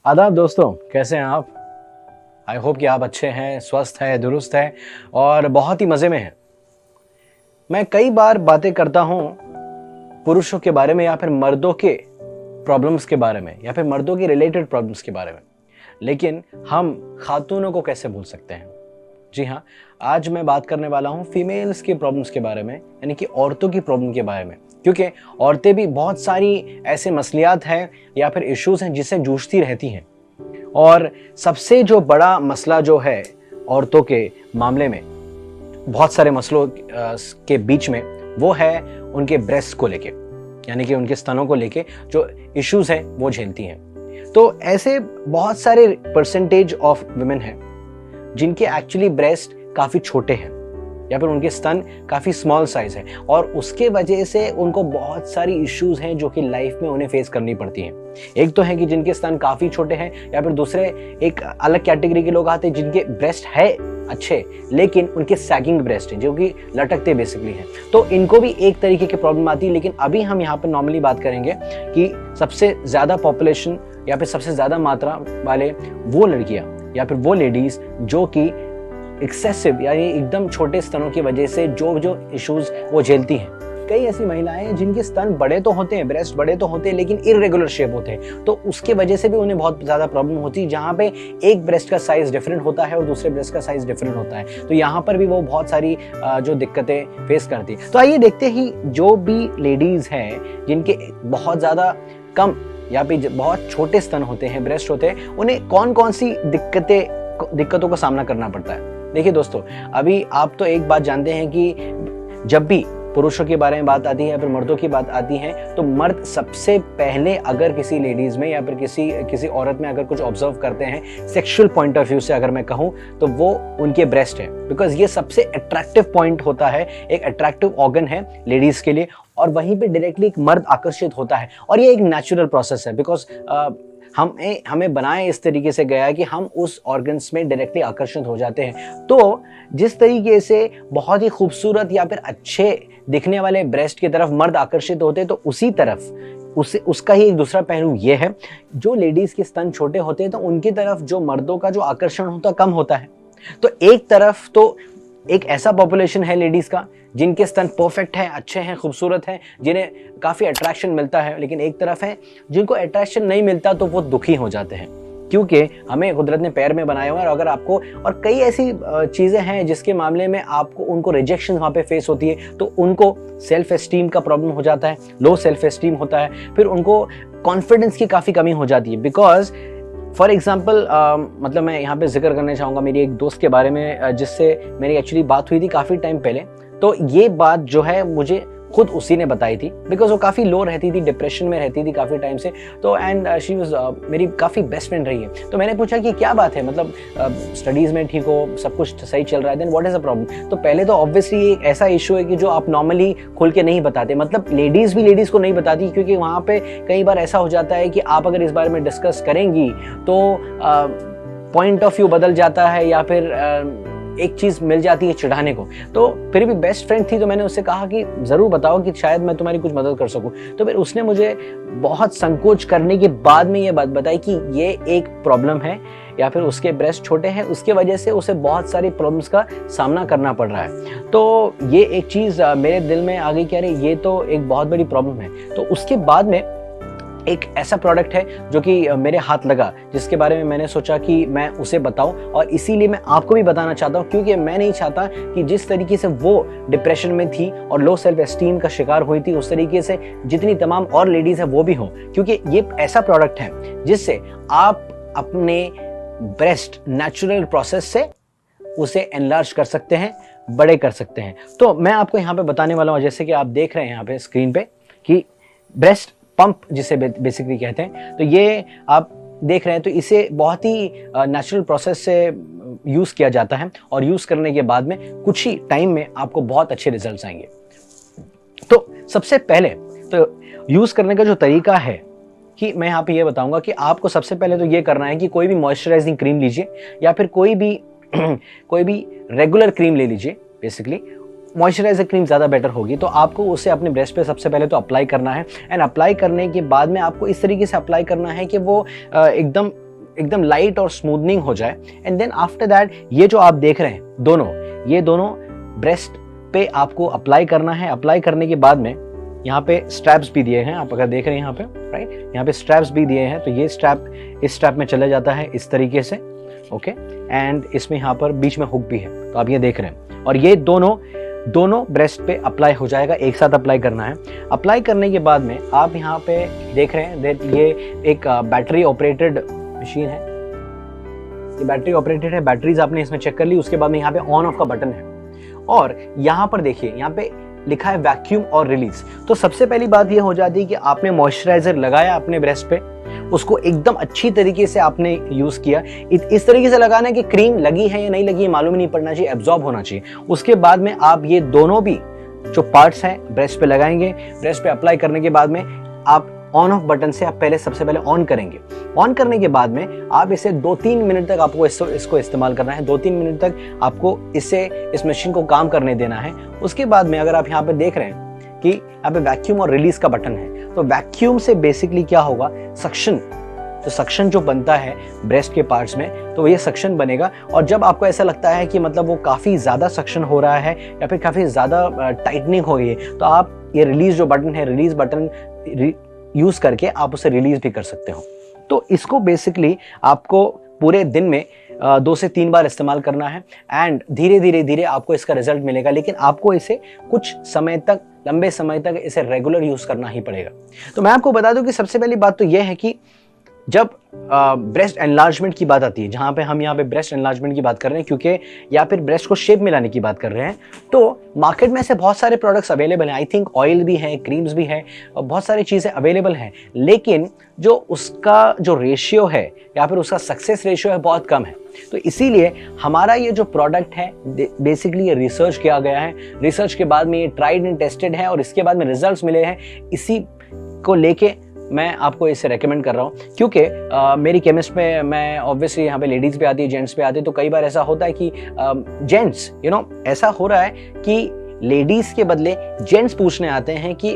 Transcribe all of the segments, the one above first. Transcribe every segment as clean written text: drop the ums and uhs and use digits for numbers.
आदाब दोस्तों, कैसे हैं आप? आई होप कि आप अच्छे हैं, स्वस्थ हैं, दुरुस्त हैं और बहुत ही मज़े में हैं। मैं कई बार बातें करता हूँ पुरुषों के बारे में या फिर मर्दों के प्रॉब्लम्स के बारे में या फिर मर्दों के रिलेटेड प्रॉब्लम्स के बारे में, लेकिन हम खातूनों को कैसे भूल सकते हैं? जी हाँ, आज मैं बात करने वाला हूँ फीमेल्स के प्रॉब्लम्स के बारे में, यानी कि औरतों की प्रॉब्लम के बारे में, क्योंकि औरतें भी बहुत सारी ऐसे मसलियात हैं या फिर इश्यूज हैं जिससे जूझती रहती हैं। और सबसे जो बड़ा मसला जो है औरतों के मामले में, बहुत सारे मसलों के बीच में, वो है उनके ब्रेस्ट को लेके, यानी कि उनके स्तनों को लेके जो इश्यूज हैं वो झेलती हैं। तो ऐसे बहुत सारे परसेंटेज ऑफ वुमेन हैं जिनके एक्चुअली ब्रेस्ट काफ़ी छोटे हैं या फिर उनके स्तन काफ़ी स्मॉल साइज है और उसके वजह से उनको बहुत सारी इश्यूज हैं जो कि लाइफ में उन्हें फेस करनी पड़ती हैं। एक तो है कि जिनके स्तन काफ़ी छोटे हैं, या फिर दूसरे एक अलग कैटेगरी के लोग आते हैं जिनके ब्रेस्ट है अच्छे लेकिन उनके सैगिंग ब्रेस्ट हैं जो कि लटकते बेसिकली हैं। तो इनको भी एक तरीके की प्रॉब्लम आती है। लेकिन अभी हम यहाँ पर नॉर्मली बात करेंगे कि सबसे ज़्यादा पॉपुलेशन या फिर सबसे ज़्यादा मात्रा वाले वो लड़कियाँ या फिर वो लेडीज़ जो कि एक्सेसिव यानी एकदम छोटे स्तनों की वजह से जो इश्यूज वो झेलती हैं। कई ऐसी महिलाएं हैं जिनके स्तन बड़े तो होते हैं, ब्रेस्ट बड़े तो होते हैं, लेकिन इर्रेगुलर शेप होते हैं, तो उसके वजह से भी उन्हें बहुत ज़्यादा प्रॉब्लम होती है, जहाँ पे एक ब्रेस्ट का साइज डिफरेंट होता है और दूसरे ब्रेस्ट का साइज डिफरेंट होता है। तो यहाँ पर भी वो बहुत सारी जो दिक्कतें फेस करती है। तो आइए देखते ही जो भी लेडीज़ हैं जिनके बहुत ज़्यादा कम या फिर बहुत छोटे स्तन होते हैं, ब्रेस्ट होते हैं, उन्हें कौन कौन सी दिक्कतों का सामना करना पड़ता है। देखिए दोस्तों, अभी आप तो एक बात जानते हैं कि जब भी पुरुषों के बारे में बात आती है या फिर मर्दों की बात आती है तो मर्द सबसे पहले अगर किसी लेडीज में या फिर किसी औरत में अगर कुछ ऑब्जर्व करते हैं सेक्सुअल पॉइंट ऑफ व्यू से अगर मैं कहूँ तो वो उनके ब्रेस्ट है। बिकॉज ये सबसे अट्रैक्टिव पॉइंट होता है, एक अट्रैक्टिव ऑर्गन है लेडीज के लिए, और वहीं पे डायरेक्टली एक मर्द आकर्षित होता है। और ये एक नेचुरल प्रोसेस है, बिकॉज हमें बनाए इस तरीके से गया है कि हम उस ऑर्गन्स में डायरेक्टली आकर्षित हो जाते हैं। तो जिस तरीके से बहुत ही खूबसूरत या फिर अच्छे दिखने वाले ब्रेस्ट की तरफ मर्द आकर्षित होते हैं, तो उसी तरफ उसका ही एक दूसरा पहलू ये है, जो लेडीज के स्तन छोटे होते हैं तो उनकी तरफ जो मर्दों का जो आकर्षण होता कम होता है। तो एक तरफ तो एक ऐसा पॉपुलेशन है लेडीज का जिनके स्तन परफेक्ट हैं, अच्छे हैं, खूबसूरत हैं, जिन्हें काफ़ी अट्रैक्शन मिलता है, लेकिन एक तरफ है जिनको अट्रैक्शन नहीं मिलता तो वो दुखी हो जाते हैं, क्योंकि हमें कुदरत ने पैर में बनाया हुआ है। और अगर आपको, और कई ऐसी चीज़ें हैं जिसके मामले में आपको उनको रिजेक्शन वहाँ पे फेस होती है, तो उनको सेल्फ एस्टीम का प्रॉब्लम हो जाता है, लो सेल्फ एस्टीम होता है, फिर उनको कॉन्फिडेंस की काफ़ी कमी हो जाती है। बिकॉज फॉर एग्जाम्पल मतलब मैं यहाँ पे जिक्र करना चाहूँगा मेरी एक दोस्त के बारे में जिससे मेरी एक्चुअली बात हुई थी काफ़ी टाइम पहले। तो ये बात जो है मुझे खुद उसी ने बताई थी, बिकॉज वो काफ़ी लो रहती थी, डिप्रेशन में रहती थी काफ़ी टाइम से। तो एंड शी वाज मेरी काफ़ी बेस्ट फ्रेंड रही है। तो मैंने पूछा कि क्या बात है, मतलब स्टडीज़ में ठीक हो, सब कुछ सही चल रहा है, then what is the problem. तो पहले तो ऑब्वियसली एक ऐसा इशू है कि जो आप नॉर्मली खुल के नहीं बताते, मतलब लेडीज़ भी लेडीज़ को नहीं बताती, क्योंकि वहाँ पे कई बार ऐसा हो जाता है कि आप अगर इस बारे में डिस्कस करेंगी तो पॉइंट ऑफ व्यू बदल जाता है या फिर एक चीज़ मिल जाती है चिढ़ाने को। तो फिर भी बेस्ट फ्रेंड थी, तो मैंने उससे कहा कि ज़रूर बताओ कि शायद मैं तुम्हारी कुछ मदद कर सकूं। तो फिर उसने मुझे बहुत संकोच करने के बाद में ये बात बताई कि ये एक प्रॉब्लम है या फिर उसके ब्रेस्ट छोटे हैं, उसके वजह से उसे बहुत सारी प्रॉब्लम्स का सामना करना पड़ रहा है। तो ये एक चीज़ मेरे दिल में आ गई कि अरे ये तो एक बहुत बड़ी प्रॉब्लम है। तो उसके बाद में एक ऐसा प्रोडक्ट है जो कि मेरे हाथ लगा, जिसके बारे में मैंने सोचा कि मैं उसे बताऊं, और इसीलिए मैं आपको भी बताना चाहता हूं, क्योंकि मैं नहीं चाहता कि जिस तरीके से वो डिप्रेशन में थी और लो सेल्फ एस्टीम का शिकार हुई थी, उस तरीके से जितनी तमाम और लेडीज है वो भी हों। क्योंकि ये ऐसा प्रोडक्ट है जिससे आप अपने ब्रेस्ट नेचुरल प्रोसेस से उसे एनलार्ज कर सकते हैं, बड़े कर सकते हैं। तो मैं आपको यहाँ पे बताने वाला हूँ, जैसे कि आप देख रहे हैं यहाँ पे स्क्रीन पे कि ब्रेस्ट पंप जिसे बेसिकली कहते हैं, तो ये आप देख रहे हैं। तो इसे बहुत ही नेचुरल प्रोसेस से यूज़ किया जाता है, और यूज़ करने के बाद में कुछ ही टाइम में आपको बहुत अच्छे रिजल्ट्स आएंगे। तो सबसे पहले तो यूज़ करने का जो तरीका है कि मैं यहाँ पे ये बताऊंगा कि आपको सबसे पहले तो ये करना है कि कोई भी मॉइस्चराइजिंग क्रीम लीजिए या फिर कोई भी रेगुलर क्रीम ले लीजिए। बेसिकली मॉइस्चराइजर क्रीम ज़्यादा बेटर होगी। तो आपको उसे अपने ब्रेस्ट पे सबसे पहले तो अप्लाई करना है, एंड अप्लाई करने के बाद में आपको इस तरीके से अप्लाई करना है कि वो एकदम एकदम लाइट और स्मूथनिंग हो जाए। एंड देन आफ्टर दैट ये जो आप देख रहे हैं ये दोनों ब्रेस्ट पे आपको अप्लाई करना है। अप्लाई करने के बाद में यहाँ पे स्ट्रैप्स भी दिए हैं, आप अगर देख रहे हैं यहाँ पे, राइट, यहाँ पे स्ट्रैप्स भी दिए हैं। तो ये स्ट्रैप इस स्ट्रैप में चला जाता है इस तरीके से, ओके। एंड इसमें यहाँ पर बीच में हुक भी है, तो आप ये देख रहे हैं। और ये दोनों ब्रेस्ट पे अप्लाई हो जाएगा, एक साथ अप्लाई करना है। अप्लाई करने के बाद में आप यहाँ पे देख रहे हैं ये एक बैटरी ऑपरेटेड मशीन है, ये बैटरी ऑपरेटेड है। बैटरीज आपने इसमें चेक कर ली। उसके बाद में यहाँ पे ऑन ऑफ का बटन है और यहाँ पर देखिए, यहाँ पे लिखा है वैक्यूम और रिलीज। तो सबसे पहली बात ये हो जाती है कि आपने मॉइस्चराइजर लगाया अपने ब्रेस्ट पे, उसको एकदम अच्छी तरीके से आपने यूज किया। इस तरीके से लगाना है कि क्रीम लगी है या नहीं लगी है मालूम ही नहीं पड़ना चाहिए, एब्जॉर्ब होना चाहिए। उसके बाद में आप ये दोनों भी जो पार्ट्स हैं ब्रेस्ट पे लगाएंगे। ब्रेस्ट पे अप्लाई करने के बाद में आप ऑन ऑफ बटन से आप सबसे पहले ऑन करेंगे। ऑन करने के बाद में आप इसे 2-3 मिनट तक आपको इसको इस्तेमाल करना है। 2-3 मिनट तक आपको इस मशीन को काम करने देना है। उसके बाद में अगर आप यहाँ पे देख रहे हैं कि यहाँ पे वैक्यूम और रिलीज का बटन है, तो वैक्यूम से बेसिकली क्या होगा, सक्शन जो बनता है ब्रेस्ट के पार्ट्स में, तो ये सक्शन बनेगा। और जब आपको ऐसा लगता है कि मतलब वो काफ़ी ज़्यादा सक्शन हो रहा है या फिर काफ़ी ज़्यादा टाइटनिंग हो गई है, तो आप ये रिलीज जो बटन है, रिलीज बटन यूज़ करके आप उसे रिलीज भी कर सकते हो। तो इसको बेसिकली आपको पूरे दिन में 2 से 3 बार इस्तेमाल करना है एंड धीरे धीरे आपको इसका रिजल्ट मिलेगा। लेकिन आपको इसे कुछ समय तक, लंबे समय तक इसे रेगुलर यूज़ करना ही पड़ेगा। तो मैं आपको बता दूं कि सबसे पहली बात तो यह है कि जब ब्रेस्ट एनलार्जमेंट की बात आती है, जहाँ पे हम यहाँ पे ब्रेस्ट एनलार्जमेंट की बात कर रहे हैं, क्योंकि या फिर ब्रेस्ट को शेप में लाने की बात कर रहे हैं, तो मार्केट में से बहुत सारे प्रोडक्ट्स अवेलेबल हैं। आई थिंक ऑयल भी है, क्रीम्स भी हैं और बहुत सारी चीज़ें अवेलेबल हैं। लेकिन जो उसका जो रेशियो है या फिर उसका सक्सेस रेशियो है बहुत कम है। तो इसीलिए हमारा ये जो प्रोडक्ट है बेसिकली ये रिसर्च किया गया है। रिसर्च के बाद में ये ट्राइड एंड टेस्टेड है और इसके बाद में रिजल्ट्स मिले हैं। इसी को लेके मैं आपको इसे रेकमेंड कर रहा हूँ, क्योंकि मेरी केमिस्ट में मैं ऑब्वियसली यहाँ पे लेडीज़ पे आती है, जेंट्स पे आती है। तो कई बार ऐसा होता है कि जेंट्स ऐसा हो रहा है कि लेडीज़ के बदले जेंट्स पूछने आते हैं कि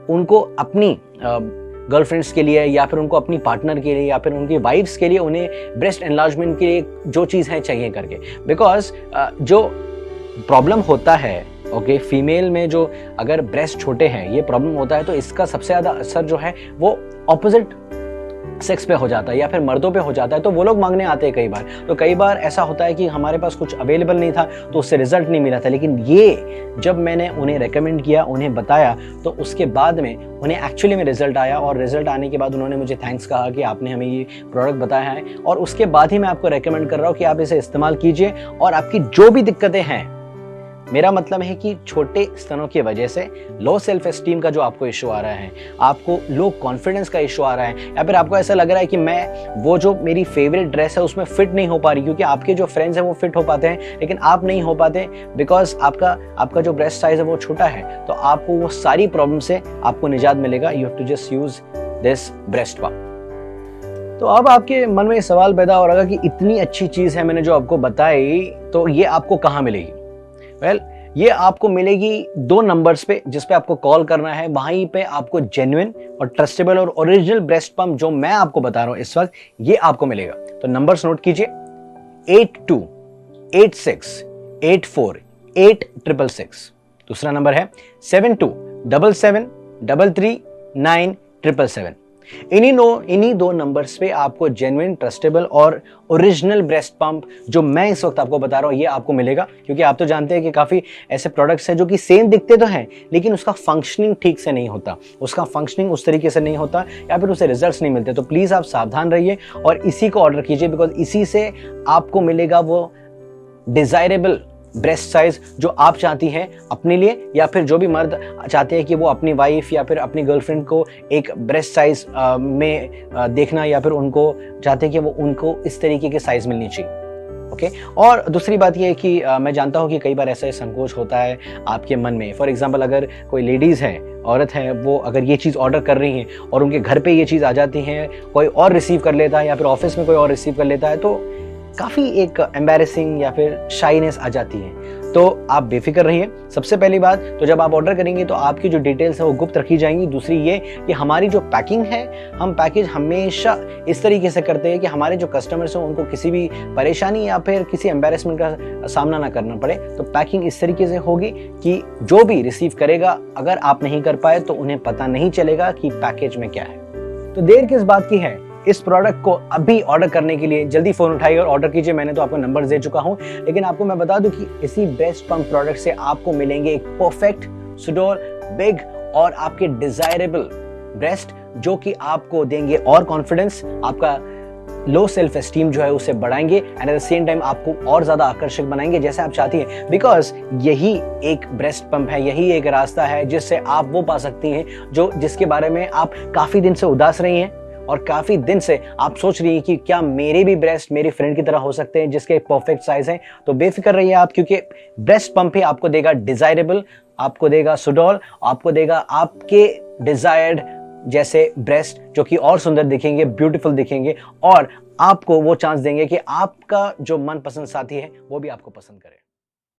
उनको अपनी गर्लफ्रेंड्स के लिए या फिर उनको अपनी पार्टनर के लिए या फिर उनकी वाइफ्स के लिए उन्हें ब्रेस्ट एनलार्जमेंट के लिए जो चीज़ है चाहिए करके। बिकॉज जो प्रॉब्लम होता है, ओके, फीमेल में जो अगर ब्रेस्ट छोटे हैं ये प्रॉब्लम होता है, तो इसका सबसे ज़्यादा असर जो है वो ऑपोजिट सेक्स पे हो जाता है या फिर मर्दों पे हो जाता है। तो वो लोग मांगने आते हैं कई बार। तो कई बार ऐसा होता है कि हमारे पास कुछ अवेलेबल नहीं था तो उससे रिजल्ट नहीं मिला था। लेकिन ये जब मैंने उन्हें रेकमेंड किया, उन्हें बताया, तो उसके बाद में उन्हें एक्चुअली में रिजल्ट आया। और रिजल्ट आने के बाद उन्होंने मुझे थैंक्स कहा कि आपने हमें ये प्रोडक्ट बताया है। और उसके बाद ही मैं आपको रेकमेंड कर रहा हूँ कि आप इसे इस्तेमाल कीजिए और आपकी जो भी दिक्कतें हैं, मेरा मतलब है कि छोटे स्तनों की वजह से लो सेल्फ एस्टीम का जो आपको इशू आ रहा है, आपको लो कॉन्फिडेंस का इशू आ रहा है, या फिर आपको ऐसा लग रहा है कि मैं वो जो मेरी फेवरेट ड्रेस है उसमें फिट नहीं हो पा रही, क्योंकि आपके जो फ्रेंड्स हैं वो फिट हो पाते हैं लेकिन आप नहीं हो पाते बिकॉज आपका जो ब्रेस्ट साइज है वो छोटा है। तो आपको वो सारी प्रॉब्लम से आपको निजात मिलेगा। You have to just use this breast pump. तो अब आपके मन में सवाल पैदा हो रहा है कि इतनी अच्छी चीज़ है मैंने जो आपको बताई, तो ये आपको कहाँ मिलेगी? ये आपको मिलेगी 2 नंबर्स पे, जिस पे आपको कॉल करना है। वहीं पे आपको जेन्युइन और ट्रस्टेबल और ओरिजिनल ब्रेस्ट पंप जो मैं आपको बता रहा हूं इस वक्त, ये आपको मिलेगा। तो नंबर्स नोट कीजिए, 8286848336। दूसरा नंबर है 7277333977। इन्हीं 2 नंबर्स पे आपको जेन्युइन, ट्रस्टेबल और ओरिजिनल ब्रेस्ट पंप जो मैं इस वक्त आपको बता रहा हूँ ये आपको मिलेगा। क्योंकि आप तो जानते हैं कि काफ़ी ऐसे प्रोडक्ट्स हैं जो कि सेम दिखते तो हैं लेकिन उसका फंक्शनिंग ठीक से नहीं होता, उसका फंक्शनिंग उस तरीके से नहीं होता या फिर उसे रिजल्ट्स नहीं मिलते। तो प्लीज़ आप सावधान रहिए और इसी को ऑर्डर कीजिए, बिकॉज इसी से आपको मिलेगा वो डिज़ायरेबल ब्रेस्ट साइज जो आप चाहती हैं अपने लिए, या फिर जो भी मर्द चाहते हैं कि वो अपनी वाइफ या फिर अपनी गर्लफ्रेंड को एक ब्रेस्ट साइज में देखना, या फिर उनको चाहते हैं कि वो उनको इस तरीके के साइज मिलनी चाहिए। ओके। और दूसरी बात ये है कि मैं जानता हूँ कि कई बार ऐसा संकोच होता है आपके मन में। फॉर एग्जाम्पल, अगर कोई लेडीज़ है, औरत है, वो अगर ये चीज़ ऑर्डर कर रही हैं और उनके घर पे ये चीज़ आ जाती है, कोई और रिसीव कर लेता है या फिर ऑफिस में कोई और रिसीव कर लेता है, तो काफ़ी एक एम्बैरेसिंग या फिर शाइनेस आ जाती है। तो आप बेफिक्र रहिए। सबसे पहली बात तो जब आप ऑर्डर करेंगे तो आपकी जो डिटेल्स है वो गुप्त रखी जाएंगी। दूसरी ये कि हमारी जो पैकिंग है, हम पैकेज हमेशा इस तरीके से करते हैं कि हमारे जो कस्टमर्स हैं उनको किसी भी परेशानी या फिर किसी एम्बैरेसमेंट का सामना ना करना पड़े। तो पैकिंग इस तरीके से होगी कि जो भी रिसीव करेगा, अगर आप नहीं कर पाए तो उन्हें पता नहीं चलेगा कि पैकेज में क्या है। तो देर किस बात की है, इस प्रोडक्ट को अभी ऑर्डर करने के लिए जल्दी फोन उठाइए और ऑर्डर कीजिए। मैंने तो आपको नंबर दे चुका हूं, लेकिन आपको मैं बता दूं कि इसी ब्रेस्ट पंप प्रोडक्ट से आपको मिलेंगे एक परफेक्ट, सुडोल, बिग और आपके डिजायरेबल ब्रेस्ट, जो कि आपको देंगे और कॉन्फिडेंस, आपका लो सेल्फ एस्टीम जो है उसे बढ़ाएंगे and at the same time आपको और ज्यादा आकर्षक बनाएंगे जैसे आप चाहती हैं। बिकॉज यही एक ब्रेस्ट पंप है, यही एक रास्ता है जिससे आप वो पा सकती हैं जिसके बारे में आप काफी दिन से उदास रही हैं और काफी दिन से आप सोच रही हैं कि क्या मेरे भी ब्रेस्ट मेरी फ्रेंड की तरह हो सकते हैं जिसके परफेक्ट साइज हैं। तो बेफिक्र रहिए आप, क्योंकि ब्रेस्ट पंप ही आपको देगा डिजायरेबल, आपको देगा सुडोल, आपको देगा आपके डिजायर्ड जैसे ब्रेस्ट जो कि और सुंदर दिखेंगे, ब्यूटीफुल दिखेंगे और आपको वो चांस देंगे कि आपका जो मनपसंद साथी है वो भी आपको पसंद करे।